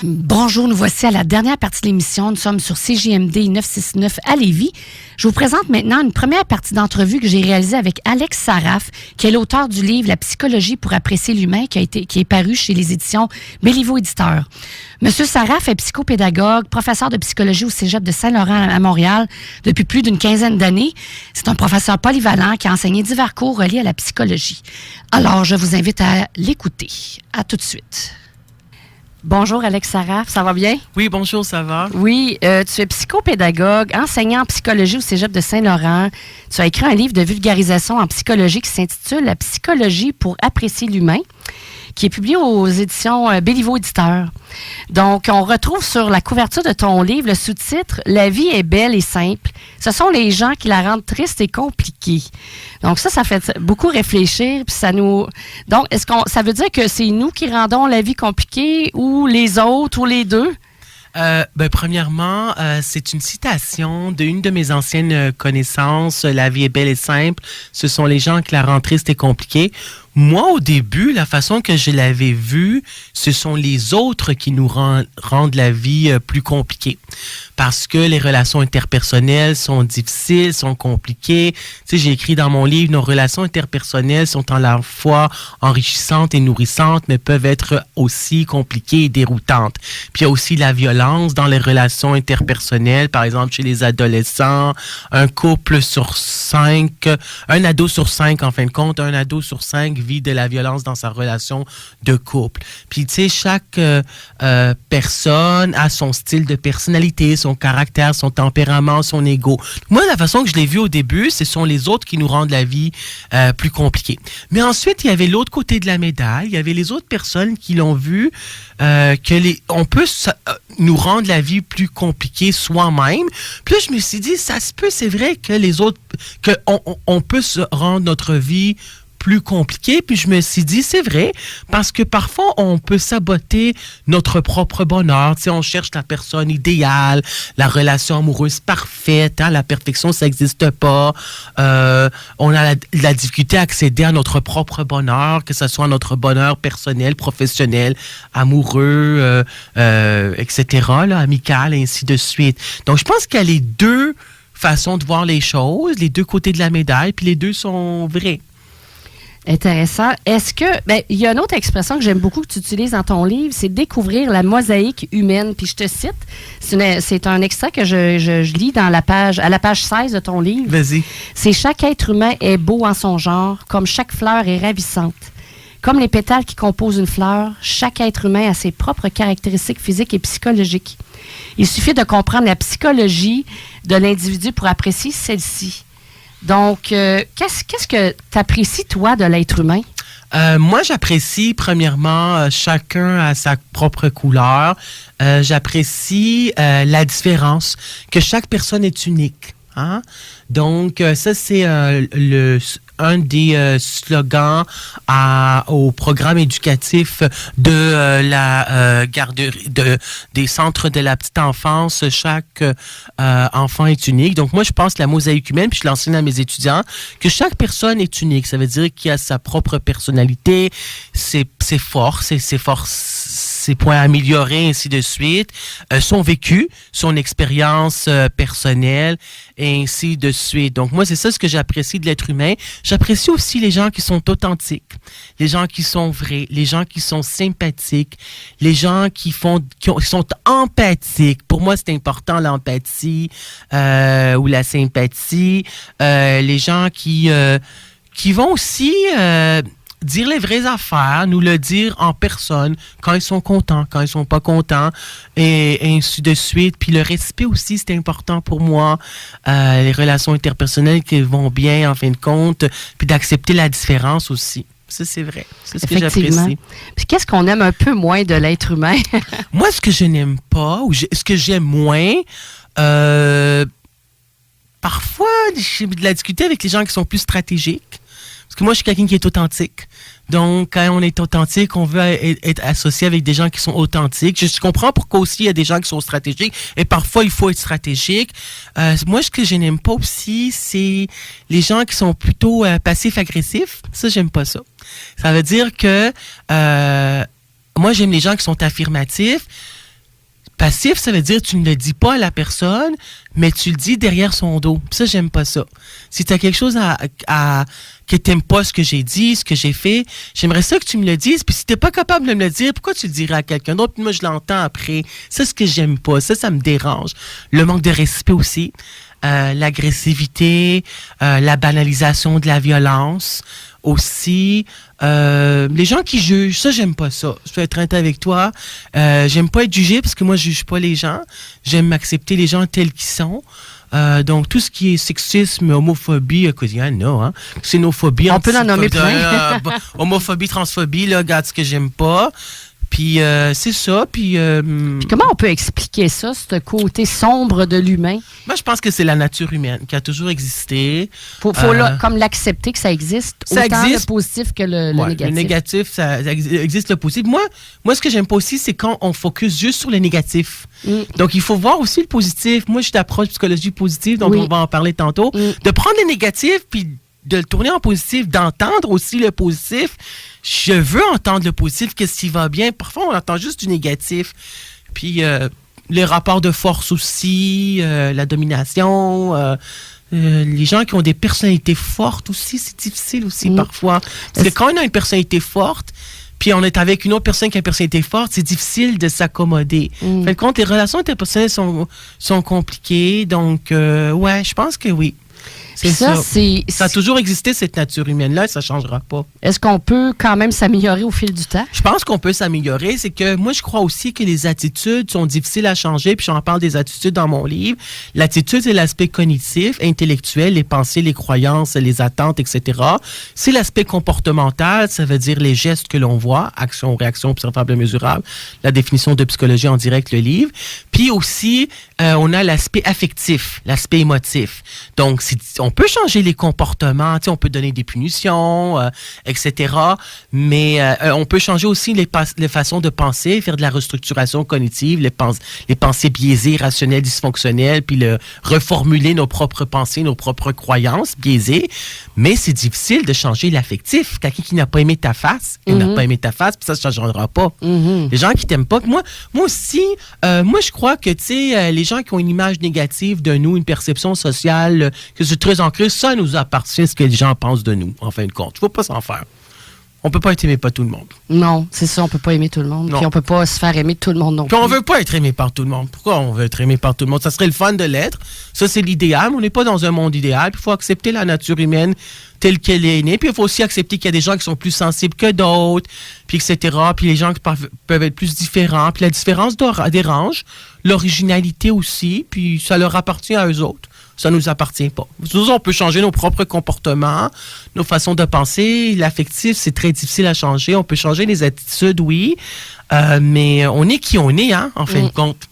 Bonjour, nous voici à la dernière partie de l'émission. Nous sommes sur CJMD 969 à Lévis. Je vous présente maintenant une première partie d'entrevue que j'ai réalisée avec Alex Saraf, qui est l'auteur du livre La psychologie pour apprécier l'humain, qui est paru chez les éditions Béliveau Éditeur. Monsieur Saraf est psychopédagogue, professeur de psychologie au Cégep de Saint-Laurent à Montréal depuis plus d'une quinzaine d'années. C'est un professeur polyvalent qui a enseigné divers cours reliés à la psychologie. Alors, je vous invite à l'écouter. À tout de suite. Bonjour Alex Saraf, ça va bien? Oui, bonjour, ça va? Oui, tu es psychopédagogue, enseignant en psychologie au Cégep de Saint-Laurent. Tu as écrit un livre de vulgarisation en psychologie qui s'intitule « La psychologie pour apprécier l'humain », qui est publié aux éditions Béliveau Éditeur. Donc, on retrouve sur la couverture de ton livre le sous-titre « La vie est belle et simple. Ce sont les gens qui la rendent triste et compliquée ». Donc ça fait beaucoup réfléchir. Puis ça nous. Donc, ça veut dire que c'est nous qui rendons la vie compliquée ou les autres ou les deux? Premièrement, c'est une citation d'une de mes anciennes connaissances. La vie est belle et simple. Ce sont les gens qui la rendent triste et compliquée. Moi, au début, la façon que je l'avais vue, ce sont les autres qui nous rendent la vie plus compliquée. Parce que les relations interpersonnelles sont difficiles, sont compliquées. Tu sais, j'ai écrit dans mon livre, nos relations interpersonnelles sont à la fois enrichissantes et nourrissantes, mais peuvent être aussi compliquées et déroutantes. Puis il y a aussi la violence dans les relations interpersonnelles. Par exemple, chez les adolescents, un ado sur 5, en fin de compte, un ado sur 5 vit de la violence dans sa relation de couple. Puis, tu sais, chaque personne a son style de personnalité, son caractère, son tempérament, son ego. Moi, la façon que je l'ai vu au début, ce sont les autres qui nous rendent la vie plus compliquée. Mais ensuite, il y avait l'autre côté de la médaille. Il y avait les autres personnes qui l'ont vu on peut nous rendre la vie plus compliquée soi-même. Puis là, je me suis dit, ça se peut, c'est vrai que les autres, on peut se rendre notre vie plus compliqué, puis je me suis dit, c'est vrai, parce que parfois, on peut saboter notre propre bonheur. Tu sais, on cherche la personne idéale, la relation amoureuse parfaite, hein, la perfection, ça n'existe pas. On a la difficulté à accéder à notre propre bonheur, que ce soit notre bonheur personnel, professionnel, amoureux, etc., là, amical, et ainsi de suite. Donc, je pense qu'il y a les deux façons de voir les choses, les deux côtés de la médaille, puis les deux sont vrais. Intéressant. Est-ce que... il y a une autre expression que j'aime beaucoup que tu utilises dans ton livre, c'est découvrir la mosaïque humaine. Puis je te cite, c'est un extrait que je lis à la page 16 de ton livre. Vas-y. C'est « Chaque être humain est beau en son genre, comme chaque fleur est ravissante. Comme les pétales qui composent une fleur, chaque être humain a ses propres caractéristiques physiques et psychologiques. Il suffit de comprendre la psychologie de l'individu pour apprécier celle-ci. » Donc, qu'est-ce que tu apprécies, toi, de l'être humain? Moi, j'apprécie, premièrement, chacun a sa propre couleur. J'apprécie la différence, que chaque personne est unique. Hein? Donc, ça, c'est un des slogans au programme éducatif de la garderie, des centres de la petite enfance. Chaque enfant est unique. Donc, moi, je pense la mosaïque humaine, puis je l'enseigne à mes étudiants, que chaque personne est unique. Ça veut dire qu'il a sa propre personnalité, ses forces, ses points à améliorer, ainsi de suite, son vécu, son expérience personnelle, et ainsi de suite. Donc, moi, c'est ça ce que j'apprécie de l'être humain. J'apprécie aussi les gens qui sont authentiques, les gens qui sont vrais, les gens qui sont sympathiques, les gens qui sont empathiques. Pour moi, c'est important, l'empathie ou la sympathie. Les gens qui vont aussi... dire les vraies affaires, nous le dire en personne, quand ils sont contents, quand ils sont pas contents, et ainsi de suite. Puis le respect aussi, c'est important pour moi. Les relations interpersonnelles qui vont bien, en fin de compte, puis d'accepter la différence aussi. Ça, c'est vrai. C'est ce que j'apprécie. Puis qu'est-ce qu'on aime un peu moins de l'être humain? Moi, ce que je n'aime pas, ou ce que j'aime moins, parfois, j'ai de la difficulté avec les gens qui sont plus stratégiques. Parce que moi, je suis quelqu'un qui est authentique. Donc, quand on est authentique, on veut être associé avec des gens qui sont authentiques. Je comprends pourquoi aussi il y a des gens qui sont stratégiques. Et parfois, il faut être stratégique. Moi, ce que je n'aime pas aussi, c'est les gens qui sont plutôt passifs-agressifs. Ça, j'aime pas ça. Ça veut dire que moi, j'aime les gens qui sont affirmatifs. Passif, ça veut dire que tu ne le dis pas à la personne, mais tu le dis derrière son dos. Puis ça, j'aime pas ça. Si tu as quelque chose que t'aimes pas ce que j'ai dit, ce que j'ai fait, j'aimerais ça que tu me le dises. Puis si t'es pas capable de me le dire, pourquoi tu le dirais à quelqu'un d'autre? Puis moi, je l'entends après. Ça, c'est ce que j'aime pas. Ça me dérange. Le manque de respect aussi. L'agressivité, la banalisation de la violence aussi. Les gens qui jugent, ça, j'aime pas ça. Je vais être honnête avec toi. J'aime pas être jugé parce que moi, je juge pas les gens. J'aime accepter les gens tels qu'ils sont. Donc, tout ce qui est sexisme, homophobie, xénophobie. On peut en nommer plein. Homophobie, transphobie, là, regarde ce que j'aime pas. Puis c'est ça. Puis comment on peut expliquer ça, ce côté sombre de l'humain? Moi, je pense que c'est la nature humaine qui a toujours existé. Faut comme l'accepter que ça existe. Ça autant existe. Le positif que le négatif. Le négatif, ça existe le positif. Moi, ce que j'aime pas aussi, c'est quand on focus juste sur le négatif. Donc, il faut voir aussi le positif. Moi, je suis d'approche psychologie positive, donc on va en parler tantôt. De prendre le négatif, puis de le tourner en positif, d'entendre aussi le positif. Je veux entendre le positif, qu'est-ce qui va bien. Parfois, on entend juste du négatif. Puis, les rapports de force aussi, la domination, les gens qui ont des personnalités fortes aussi, c'est difficile aussi parfois. Parce que quand on a une personnalité forte, puis on est avec une autre personne qui a une personnalité forte, c'est difficile de s'accommoder. Fait que quand les relations interpersonnelles sont compliquées, donc, je pense que oui. C'est ça. Ça a toujours existé, cette nature humaine-là, et ça ne changera pas. Est-ce qu'on peut quand même s'améliorer au fil du temps? Je pense qu'on peut s'améliorer. C'est que moi, je crois aussi que les attitudes sont difficiles à changer, puis j'en parle des attitudes dans mon livre. L'attitude, c'est l'aspect cognitif, intellectuel, les pensées, les croyances, les attentes, etc. C'est l'aspect comportemental, ça veut dire les gestes que l'on voit, action, réaction, observable et mesurable. La définition de psychologie en direct, le livre. Puis aussi, on a l'aspect affectif, l'aspect émotif. Donc, on peut changer les comportements, on peut donner des punitions, etc. Mais on peut changer aussi les façons de penser, faire de la restructuration cognitive, les pensées biaisées, rationnelles, dysfonctionnelles, puis reformuler nos propres pensées, nos propres croyances biaisées. Mais c'est difficile de changer l'affectif. Quelqu'un qui n'a pas aimé ta face, il n'a pas aimé ta face, puis ça ne changera pas. Les gens qui t'aiment pas, moi aussi, moi je crois que, les gens qui ont une image négative de nous, une perception sociale, que c'est très ancré, ça nous appartient ce que les gens pensent de nous, en fin de compte. Il ne faut pas s'en faire. On ne peut pas être aimé par tout le monde. Non, c'est ça, on ne peut pas aimer tout le monde. Non. Puis on ne peut pas se faire aimer de tout le monde non plus. Puis on ne veut pas être aimé par tout le monde. Pourquoi on veut être aimé par tout le monde? Ça serait le fun de l'être. Ça, c'est l'idéal. On n'est pas dans un monde idéal. Puis il faut accepter la nature humaine telle qu'elle est née. Puis il faut aussi accepter qu'il y a des gens qui sont plus sensibles que d'autres, puis etc. Puis les gens qui peuvent être plus différents. Puis la différence dérange. L'originalité aussi. Puis ça leur appartient à eux autres. Ça ne nous appartient pas. Nous, on peut changer nos propres comportements, nos façons de penser. L'affectif, c'est très difficile à changer. On peut changer les attitudes, oui, mais on est qui on est, en fin de compte.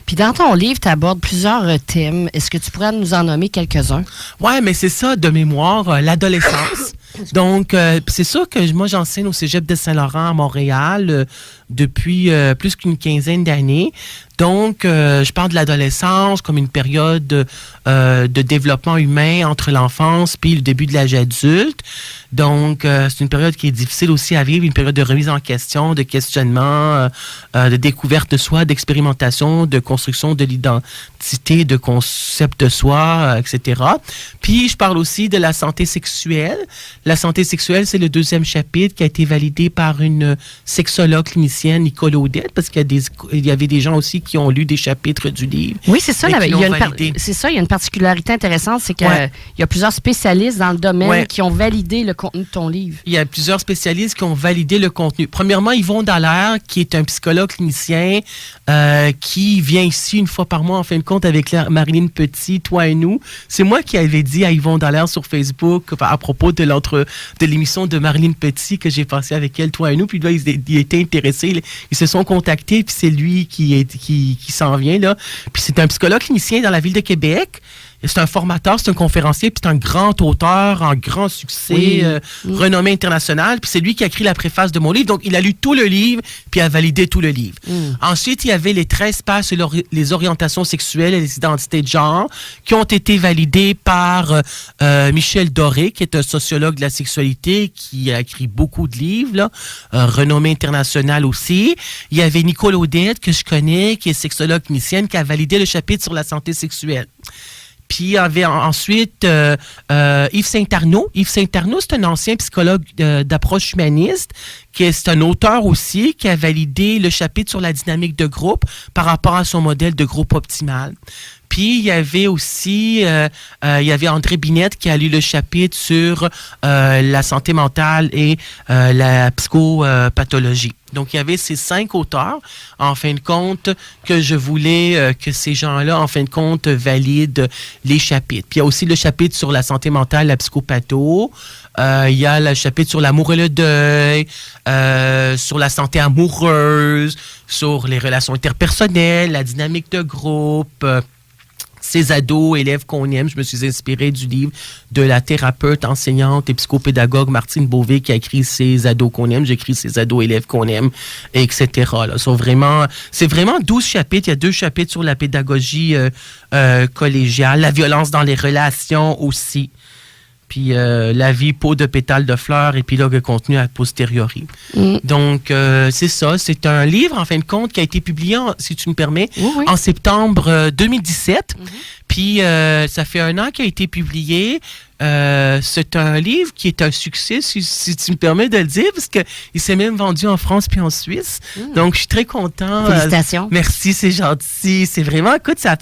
Puis dans ton livre, tu abordes plusieurs thèmes. Est-ce que tu pourrais nous en nommer quelques-uns? Oui, mais c'est ça, de mémoire, l'adolescence. Donc, c'est sûr que moi, j'enseigne au Cégep de Saint-Laurent à Montréal depuis plus qu'une quinzaine d'années. Donc, je parle de l'adolescence comme une période de développement humain entre l'enfance puis le début de l'âge adulte. Donc, c'est une période qui est difficile aussi à vivre, une période de remise en question, de questionnement, de découverte de soi, d'expérimentation, de construction de l'identité, de concept de soi, etc. Puis, je parle aussi de la santé sexuelle. La santé sexuelle, c'est le deuxième chapitre qui a été validé par une sexologue clinicienne, Nicole Audette, parce qu'il y avait des gens aussi qui ont lu des chapitres du livre. Oui, c'est ça. Il y a une particularité intéressante, c'est qu'il y a plusieurs spécialistes dans le domaine qui ont validé le contenu de ton livre. Il y a plusieurs spécialistes qui ont validé le contenu. Premièrement, Yvon Dallaire, qui est un psychologue clinicien qui vient ici une fois par mois, en fin de compte, avec Marilyn Petit, Toi et nous. C'est moi qui avais dit à Yvon Dallaire sur Facebook à propos de l'émission de Marilyn Petit que j'ai passée avec elle, Toi et nous. Puis là, il était intéressé. Ils se sont contactés, puis c'est lui qui s'en vient, là. Puis c'est un psychologue clinicien dans la ville de Québec c'est un formateur, c'est un conférencier, puis c'est un grand auteur, un grand succès, renommé international. Puis c'est lui qui a écrit la préface de mon livre. Donc, il a lu tout le livre, puis a validé tout le livre. Ensuite, il y avait les 13 pages sur les orientations sexuelles et les identités de genre qui ont été validées par Michel Doré, qui est un sociologue de la sexualité, qui a écrit beaucoup de livres, là, renommé international aussi. Il y avait Nicole Audette, que je connais, qui est sexologue clinicienne, qui a validé le chapitre sur la santé sexuelle. Puis il y avait ensuite Yves Saint-Arnaud. Yves Saint-Arnaud, c'est un ancien psychologue d'approche humaniste, c'est un auteur aussi, qui a validé le chapitre sur la dynamique de groupe par rapport à son modèle de groupe optimal. Puis, il y avait aussi André Binette qui a lu le chapitre sur la santé mentale et la psychopathologie. Donc, il y avait ces 5 auteurs, en fin de compte, que je voulais que ces gens-là, en fin de compte, valident les chapitres. Puis, il y a aussi le chapitre sur la santé mentale, la psychopatho. Il y a le chapitre sur l'amour et le deuil, sur la santé amoureuse, sur les relations interpersonnelles, la dynamique de groupe, ces ados, élèves qu'on aime. Je me suis inspirée du livre de la thérapeute, enseignante et psychopédagogue Martine Beauvais qui a écrit Ces ados qu'on aime. J'ai écrit Ces ados, élèves qu'on aime, etc. Là. C'est vraiment 12 chapitres. Il y a 2 chapitres sur la pédagogie collégiale, la violence dans les relations aussi. Puis la vie, peau de pétales de fleurs, épilogue contenu a posteriori. Donc, c'est ça. C'est un livre, en fin de compte, qui a été publié, si tu me permets, en septembre 2017. Puis, ça fait 1 an qu'il a été publié. C'est un livre qui est un succès, si tu me permets de le dire, parce qu'il s'est même vendu en France puis en Suisse. Donc, je suis très content. Félicitations. Merci, c'est gentil. C'est vraiment, écoute, ça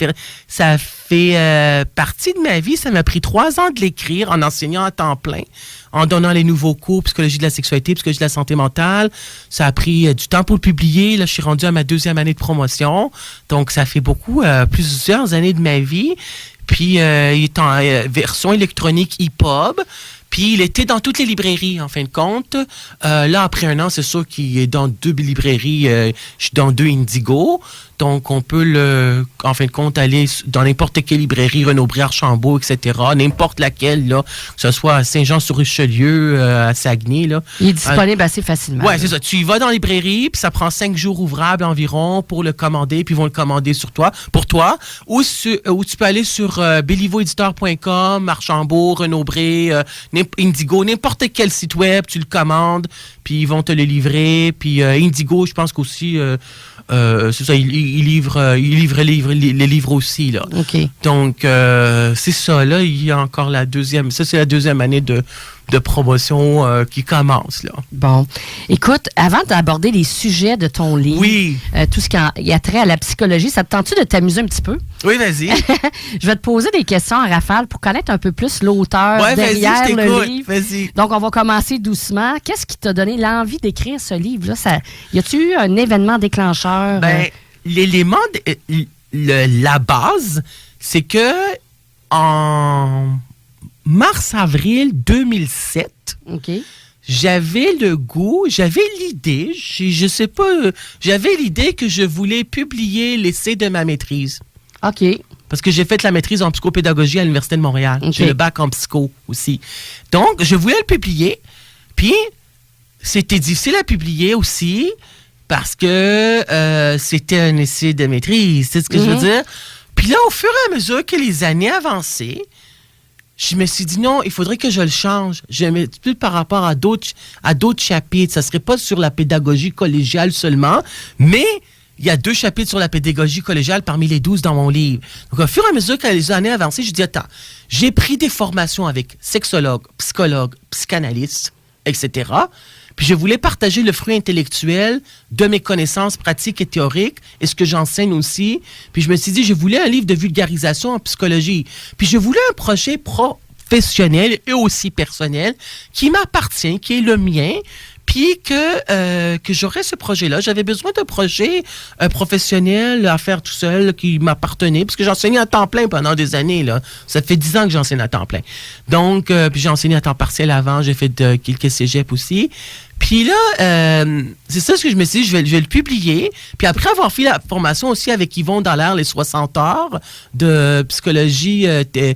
fait partie de ma vie. Ça m'a pris 3 ans de l'écrire en enseignant à temps plein, en donnant les nouveaux cours, psychologie de la sexualité, psychologie de la santé mentale. Ça a pris du temps pour le publier. Là, je suis rendu à ma 2e année de promotion. Donc, ça fait plusieurs années de ma vie. Puis, il est en version électronique EPUB. Puis, il était dans toutes les librairies, en fin de compte. Là, après 1 an, c'est sûr qu'il est dans 2 librairies. Je suis dans 2 Indigo. Donc, on peut, en fin de compte, aller dans n'importe quelle librairie, Renaud-Bré, Archambault, etc., n'importe laquelle, là, que ce soit à Saint-Jean-sur-Richelieu, à Saguenay. Là. Il est disponible assez facilement. Oui, c'est ça. Tu y vas dans la librairie, puis ça prend 5 jours ouvrables environ pour le commander, puis ils vont le commander pour toi. Ou tu peux aller sur bélivoéditeur.com, Archambault, Renaud-Bré, Indigo, n'importe quel site web, tu le commandes, puis ils vont te le livrer. Puis Indigo, je pense qu'aussi... c'est ça, il livre les livres aussi, là. OK. Donc, c'est ça, là, il y a encore c'est la 2e année de promotion qui commence, là. Bon. Écoute, avant d'aborder les sujets de ton livre, tout ce qui a trait à la psychologie, ça te tente-tu de t'amuser un petit peu? Oui, vas-y. Je vais te poser des questions en rafale pour connaître un peu plus l'auteur derrière le livre. Vas-y. Donc, on va commencer doucement. Qu'est-ce qui t'a donné l'envie d'écrire ce livre-là? Y a-tu eu un événement déclencheur? L'élément, la base, c'est que en mars-avril 2007, j'avais l'idée, je sais pas, j'avais l'idée que je voulais publier l'essai de ma maîtrise. OK. Parce que j'ai fait la maîtrise en psychopédagogie à l'Université de Montréal. J'ai le bac en psycho aussi. Donc, je voulais le publier. Puis, c'était difficile à publier aussi parce que c'était un essai de maîtrise. C'est ce que je veux dire? Puis là, au fur et à mesure que les années avançaient, je me suis dit non, il faudrait que je le change. Je mets plus par rapport à d'autres chapitres. Ça serait pas sur la pédagogie collégiale seulement, mais il y a 2 chapitres sur la pédagogie collégiale parmi les 12 dans mon livre. Donc, au fur et à mesure que les années avançaient, je dis attends, j'ai pris des formations avec sexologues, psychologues, psychanalystes, etc. Puis je voulais partager le fruit intellectuel de mes connaissances pratiques et théoriques et ce que j'enseigne aussi. Puis je me suis dit, je voulais un livre de vulgarisation en psychologie. Puis je voulais un projet professionnel et aussi personnel qui m'appartient, qui est le mien. Puis que j'aurais ce projet-là. J'avais besoin d'un projet professionnel à faire tout seul qui m'appartenait, parce que j'enseignais à temps plein pendant des années, là. Ça fait 10 ans que j'enseigne à temps plein. Donc, puis j'ai enseigné à temps partiel avant, j'ai fait quelques cégeps aussi. Puis là, c'est ça ce que je me suis dit, je vais le publier. Puis après avoir fait la formation aussi avec Yvon Dallaire, les 60 heures de psychologie, de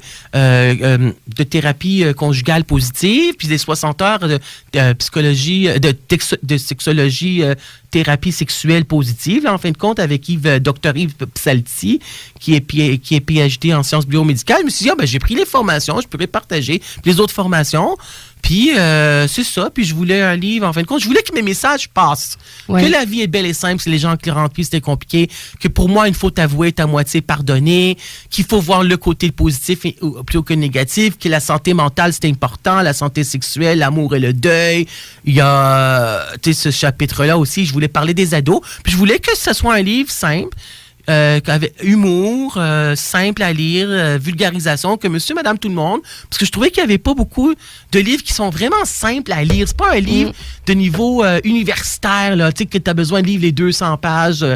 thérapie conjugale positive, puis les 60 heures de psychologie, de sexologie, thérapie sexuelle positive, là, en fin de compte, avec Dr. Yves Psalti, qui est PhD en sciences biomédicales. Je me suis dit, j'ai pris les formations, je pourrais partager les autres formations. Puis, c'est ça. Puis, je voulais un livre, en fin de compte. Je voulais que mes messages passent. Ouais. Que la vie est belle et simple, c'est les gens qui remplissent, c'était compliqué. Que pour moi, une faute avouée est à moitié pardonnée. Qu'il faut voir le côté positif plutôt que le négatif. Que la santé mentale, c'est important. La santé sexuelle, l'amour et le deuil. Il y a, ce chapitre-là aussi. Je voulais parler des ados. Puis, je voulais que ce soit un livre simple. Avec humour, simple à lire, vulgarisation, que monsieur, madame, tout le monde, parce que je trouvais qu'il n'y avait pas beaucoup de livres qui sont vraiment simples à lire. C'est pas un livre de niveau universitaire, là, tu sais, que tu as besoin de lire les 200 pages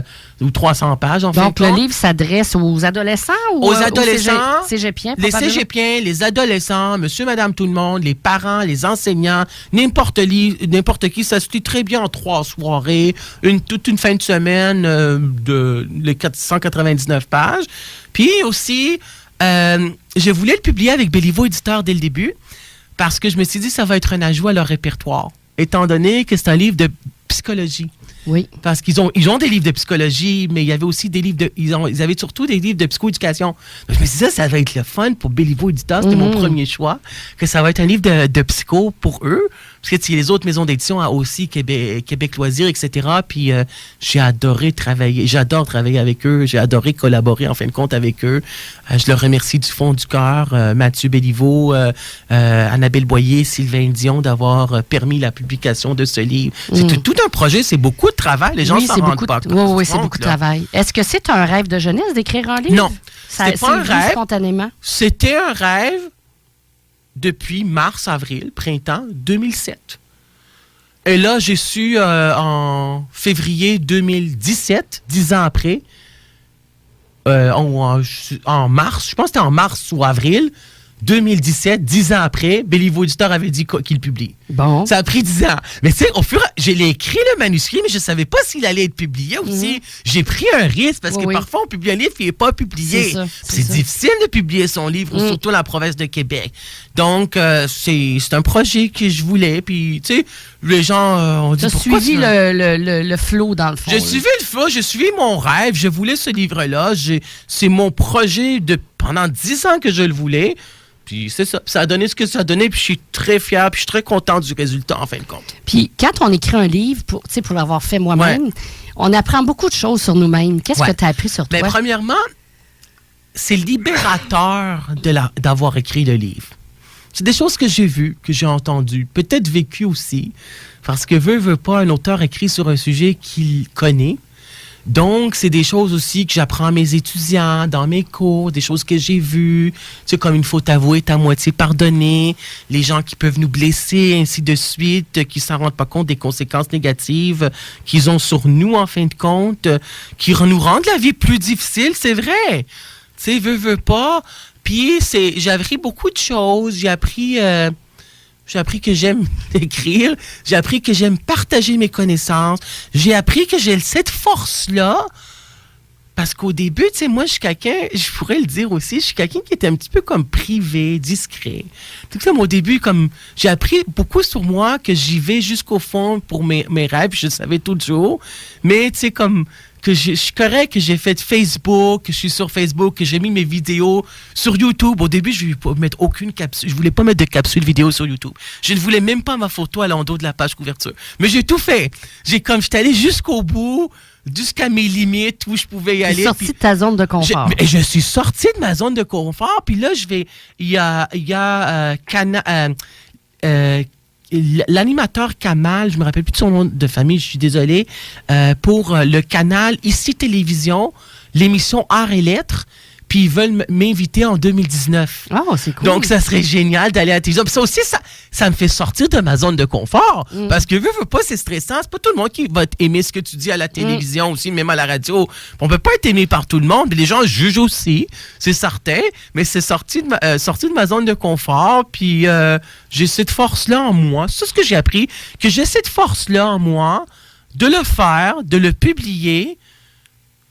ou 300 pages, en fait. Donc, le livre s'adresse aux adolescents ou aux adolescents, aux cégepiens? Les cégepiens, les adolescents, monsieur, madame, tout le monde, les parents, les enseignants, n'importe qui, ça se lit très bien en 3 soirées, toute une fin de semaine de 199 pages. Puis aussi, je voulais le publier avec Béliveau Éditeur dès le début parce que je me suis dit ça va être un ajout à leur répertoire, étant donné que c'est un livre de psychologie. Oui. Parce qu'ils ont des livres de psychologie, mais il y avait aussi des livres ils avaient surtout des livres de psychoéducation. Donc, je me suis dit, ça va être le fun pour Béliveau Éditeur. C'était mon premier choix, que ça va être un livre de psycho pour eux. Parce que les autres maisons d'édition aussi, Québec Loisirs, etc. Puis j'adore travailler avec eux. J'ai adoré collaborer, en fin de compte, avec eux. Je leur remercie du fond du cœur, Mathieu Béliveau, Annabelle Boyer, Sylvain Dion, d'avoir permis la publication de ce livre. C'est tout un projet, c'est beaucoup de travail. Les gens s'en rendent pas compte. Oui, c'est beaucoup de travail. Est-ce que c'est un rêve de jeunesse d'écrire un livre? Non, c'était pas un rêve. Spontanément? C'était un rêve depuis mars-avril, printemps 2007. Et là, j'ai su en février 2017, 10 ans après, en mars, je pense que c'était en mars ou avril 2017, 10 ans après, Béliveau Éditeur avait dit qu'il publie. Bon. Ça a pris 10 ans. Mais tu sais, je l'ai écrit le manuscrit, mais je ne savais pas s'il allait être publié aussi. J'ai pris un risque parce que parfois on publie un livre qui n'est pas publié. C'est difficile de publier son livre, surtout dans la province de Québec. Donc, c'est un projet que je voulais. Puis, tu sais, les gens ont dit pourquoi suivi le flow, dans le fond. J'ai suivi le flow, j'ai suivi mon rêve. Je voulais ce livre-là. C'est mon projet pendant 10 ans que je le voulais. Puis c'est ça. Ça a donné ce que ça a donné. Puis je suis très fier. Puis je suis très content du résultat, en fin de compte. Puis quand on écrit un livre, pour l'avoir fait moi-même, on apprend beaucoup de choses sur nous-mêmes. Qu'est-ce que tu as appris sur toi? Mais premièrement, c'est libérateur d'avoir écrit le livre. C'est des choses que j'ai vues, que j'ai entendues, peut-être vécues aussi. Parce que veut pas, un auteur écrit sur un sujet qu'il connaît. Donc, c'est des choses aussi que j'apprends à mes étudiants, dans mes cours, des choses que j'ai vues, tu sais, comme une faute avouée est à moitié pardonnée, les gens qui peuvent nous blesser, ainsi de suite, qui s'en rendent pas compte des conséquences négatives qu'ils ont sur nous, en fin de compte, qui nous rendent la vie plus difficile, c'est vrai. Tu sais, veut pas. Puis, j'ai appris beaucoup de choses, j'ai appris que j'aime écrire. J'ai appris que j'aime partager mes connaissances. J'ai appris que j'ai cette force-là. Parce qu'au début, tu sais, moi, je suis quelqu'un, je pourrais le dire aussi, je suis quelqu'un qui était un petit peu comme privé, discret. Tout ça, au début, comme, j'ai appris beaucoup sur moi, que j'y vais jusqu'au fond pour mes rêves, je le savais toujours. Mais, tu sais, comme, que je suis correct, que j'ai fait Facebook, que je suis sur Facebook, que j'ai mis mes vidéos sur YouTube. Au début, je ne voulais pas mettre aucune capsule. Je voulais pas mettre de capsule vidéo sur YouTube. Je ne voulais même pas ma photo à l'endos de la page couverture. Mais j'ai tout fait. J'étais allé jusqu'au bout, jusqu'à mes limites où je pouvais y aller. Tu es sorti de ta zone de confort. Je suis sorti de ma zone de confort. Puis là, il y a l'animateur Kamal, je ne me rappelle plus de son nom de famille, je suis désolé, pour le canal Ici Télévision, l'émission Arts et Lettres. puis ils veulent m'inviter en 2019. Oh, c'est cool. Donc, ça serait génial d'aller à la télévision. Puis ça aussi, ça me fait sortir de ma zone de confort. Parce que, veux pas, c'est stressant. C'est pas tout le monde qui va aimer ce que tu dis à la télévision aussi, même à la radio. On peut pas être aimé par tout le monde. Les gens jugent aussi, c'est certain. Mais c'est sorti de ma zone de confort. Puis, j'ai cette force-là en moi. C'est tout ce que j'ai appris. Que j'ai cette force-là en moi de le faire, de le publier.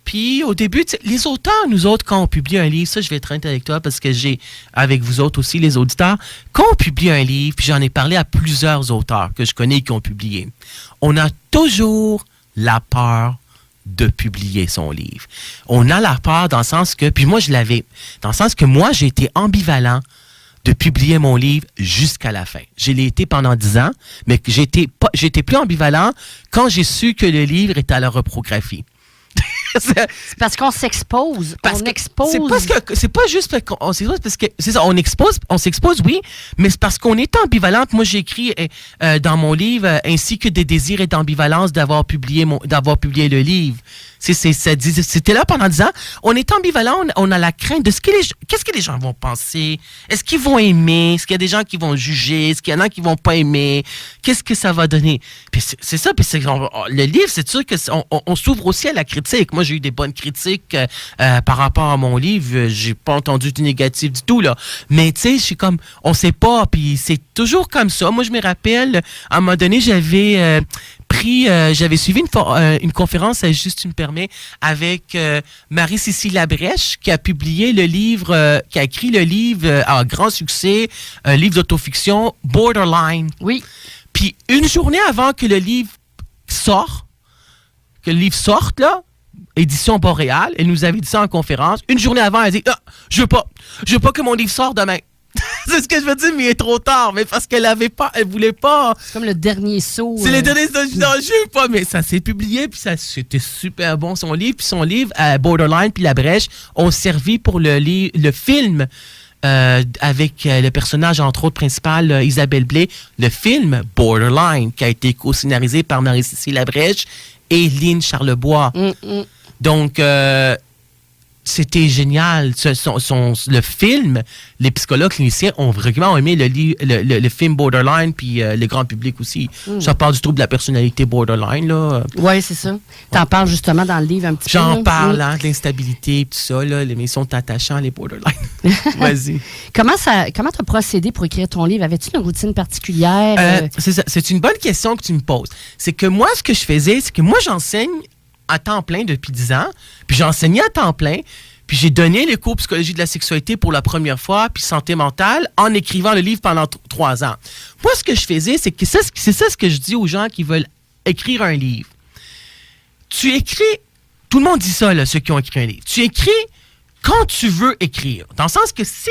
Puis, au début, les auteurs, nous autres, quand on publie un livre, ça, je vais être honnête avec toi parce que j'ai, avec vous autres aussi, les auditeurs, quand on publie un livre, puis j'en ai parlé à plusieurs auteurs que je connais qui ont publié, on a toujours la peur de publier son livre. On a la peur dans le sens que, puis moi, je l'avais, dans le sens que moi, j'ai été ambivalent de publier mon livre jusqu'à la fin. Je l'ai été pendant 10 ans, mais j'étais plus ambivalent quand j'ai su que le livre était à la reprographie. C'est parce qu'on s'expose. On expose. C'est pas juste qu'on s'expose parce que c'est ça, on s'expose, oui, mais c'est parce qu'on est ambivalent. Moi, j'ai écrit dans mon livre ainsi que des désirs et d'ambivalence d'avoir publié le livre. C'était là pendant 10 ans. On est ambivalent, on a la crainte de qu'est-ce que les gens vont penser? Est-ce qu'ils vont aimer? Est-ce qu'il y a des gens qui vont juger? Est-ce qu'il y en a qui vont pas aimer? Qu'est-ce que ça va donner? Puis c'est ça, puis le livre, c'est sûr que on s'ouvre aussi à la critique. Moi, j'ai eu des bonnes critiques par rapport à mon livre. J'ai pas entendu du négatif du tout, là. Mais tu sais, je suis comme, on sait pas, puis c'est toujours comme ça. Moi, je me rappelle, à un moment donné, j'avais suivi une conférence, si tu me permets, avec Marie-Cécile Labrèche, qui a publié le livre, qui a écrit le livre à grand succès, un livre d'autofiction, Borderline. Oui. Puis une journée avant que le livre sorte, là, édition Boréal, elle nous avait dit ça en conférence. Une journée avant, elle a dit je veux pas que mon livre sorte demain. C'est ce que je veux dire, mais il est trop tard. Mais parce qu'elle voulait pas. C'est comme le dernier saut. C'est le dernier saut. Non, je veux pas. Mais ça s'est publié, puis c'était super bon, son livre. Puis son livre, Borderline, puis La Brèche, ont servi pour le film avec le personnage, entre autres, principal, Isabelle Blais. Le film Borderline, qui a été co-scénarisé par Marie-Cécile Labrèche et Lynn Charlebois. Donc, c'était génial. Le film, les psychologues cliniciens ont vraiment aimé le film Borderline, puis le grand public aussi. Ça parle du trouble de la personnalité borderline, là. Oui, c'est ça. T'en parles justement dans le livre un petit peu. J'en parle, de l'instabilité, et tout ça, là. Mais ils sont attachants, les borderline. Vas-y. Comment t'as procédé pour écrire ton livre? Avais-tu une routine particulière? C'est ça. C'est une bonne question que tu me poses. C'est que moi, ce que je faisais, c'est que moi, j'enseigne à temps plein depuis 10 ans, puis j'ai enseigné à temps plein, puis j'ai donné les cours psychologie de la sexualité pour la première fois, puis santé mentale, en écrivant le livre pendant 3 ans. Moi, ce que je faisais, c'est ça ce que je dis aux gens qui veulent écrire un livre. Tu écris, tout le monde dit ça, là, ceux qui ont écrit un livre, tu écris quand tu veux écrire. Dans le sens que si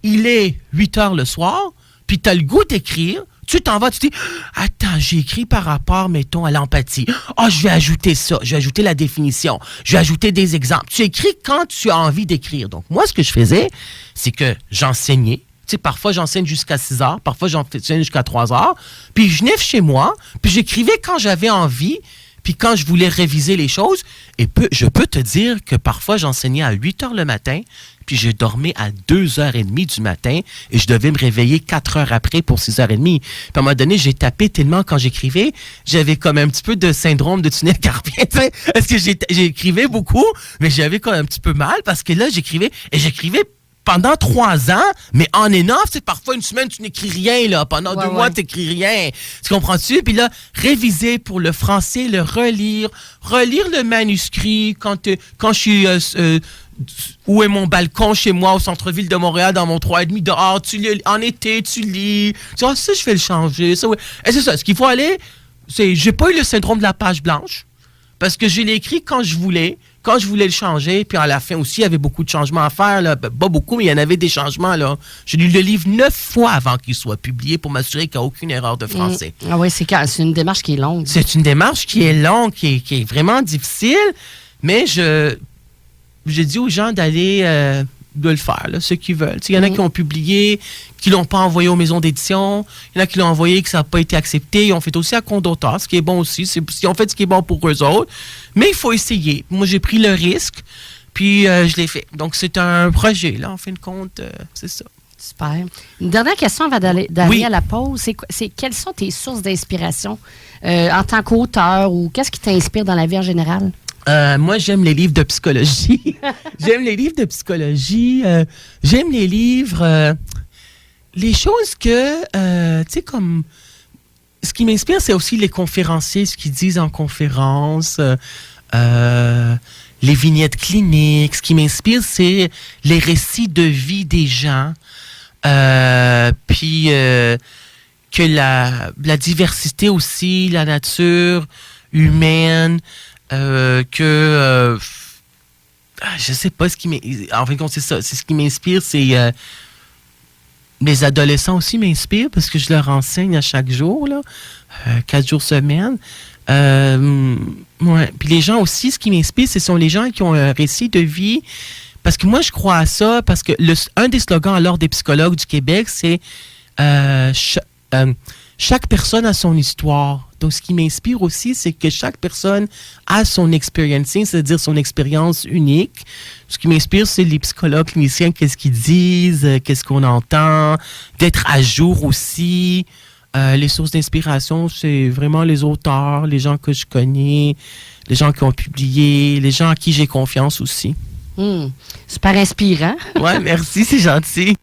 il est 8 heures le soir, puis tu as le goût d'écrire, tu t'en vas, tu te dis, attends, j'ai écrit par rapport, mettons, à l'empathie. Je vais ajouter ça, je vais ajouter la définition, je vais ajouter des exemples. Tu écris quand tu as envie d'écrire. Donc, moi, ce que je faisais, c'est que j'enseignais. Tu sais, parfois, j'enseigne jusqu'à 6 heures, parfois, j'enseigne jusqu'à 3 heures. Puis, je venais chez moi, puis j'écrivais quand j'avais envie, puis quand je voulais réviser les choses. Et je peux te dire que parfois, j'enseignais à 8 heures le matin, puis je dormais à 2h30 du matin et je devais me réveiller 4 heures après pour 6h30. Puis à un moment donné, j'ai tapé tellement quand j'écrivais, j'avais comme un petit peu de syndrome de tunnel carpien, parce que j'écrivais beaucoup, mais j'avais quand même un petit peu mal parce que là, j'écrivais pendant 3 ans, mais en énorme, c'est parfois une semaine, tu n'écris rien, là. Pendant 2 mois, tu n'écris rien. Tu comprends-tu? Puis là, réviser pour le français, le relire le manuscrit quand je suis... où est mon balcon chez moi au centre-ville de Montréal dans mon 3,5 dehors, tu lis, en été tu lis, tu vois, ça je vais le changer, ça, ouais. Et c'est ça, ce qu'il faut aller, c'est, j'ai pas eu le syndrome de la page blanche, parce que je l'ai écrit quand je voulais le changer, puis à la fin aussi, il y avait beaucoup de changements à faire, là. Pas beaucoup, mais il y en avait des changements, là. J'ai lu le livre 9 fois avant qu'il soit publié pour m'assurer qu'il n'y a aucune erreur de français. Ah oui, c'est une démarche qui est longue. C'est une démarche qui est longue, qui est vraiment difficile, mais j'ai dit aux gens d'aller de le faire, là, ceux qui veulent. Il y en a qui ont publié, qui ne l'ont pas envoyé aux maisons d'édition. Il y en a qui l'ont envoyé, que ça n'a pas été accepté. Ils ont fait aussi à compte d'auteur, ce qui est bon aussi. Ils ont fait ce qui est bon pour eux autres. Mais il faut essayer. Moi, j'ai pris le risque. Puis, je l'ai fait. Donc, c'est un projet, là, en fin de compte, c'est ça. Super. Une dernière question avant d'aller Oui. à la pause. C'est quelles sont tes sources d'inspiration en tant qu'auteur ou qu'est-ce qui t'inspire dans la vie en général? Moi, j'aime les livres de psychologie. J'aime les livres de psychologie. J'aime les livres... les choses que, tu sais, comme... Ce qui m'inspire, c'est aussi les conférenciers, ce qu'ils disent en conférence, les vignettes cliniques. Ce qui m'inspire, c'est les récits de vie des gens. Puis que la diversité aussi, la nature humaine, je sais pas ce qui m'inspire. En fin de compte, c'est ça. C'est ce qui m'inspire, c'est mes adolescents aussi m'inspirent parce que je leur enseigne à chaque jour, là, 4 jours semaine. Ouais. Puis les gens aussi, ce qui m'inspire, ce sont les gens qui ont un récit de vie. Parce que moi, je crois à ça, parce que un des slogans à l'Ordre des psychologues du Québec, c'est chaque personne a son histoire. Donc, ce qui m'inspire aussi, c'est que chaque personne a son experiencing, c'est-à-dire son expérience unique. Ce qui m'inspire, c'est les psychologues cliniciens, qu'est-ce qu'ils disent, qu'est-ce qu'on entend, d'être à jour aussi. Les sources d'inspiration, c'est vraiment les auteurs, les gens que je connais, les gens qui ont publié, les gens à qui j'ai confiance aussi. Super inspirant. Ouais, merci, c'est gentil.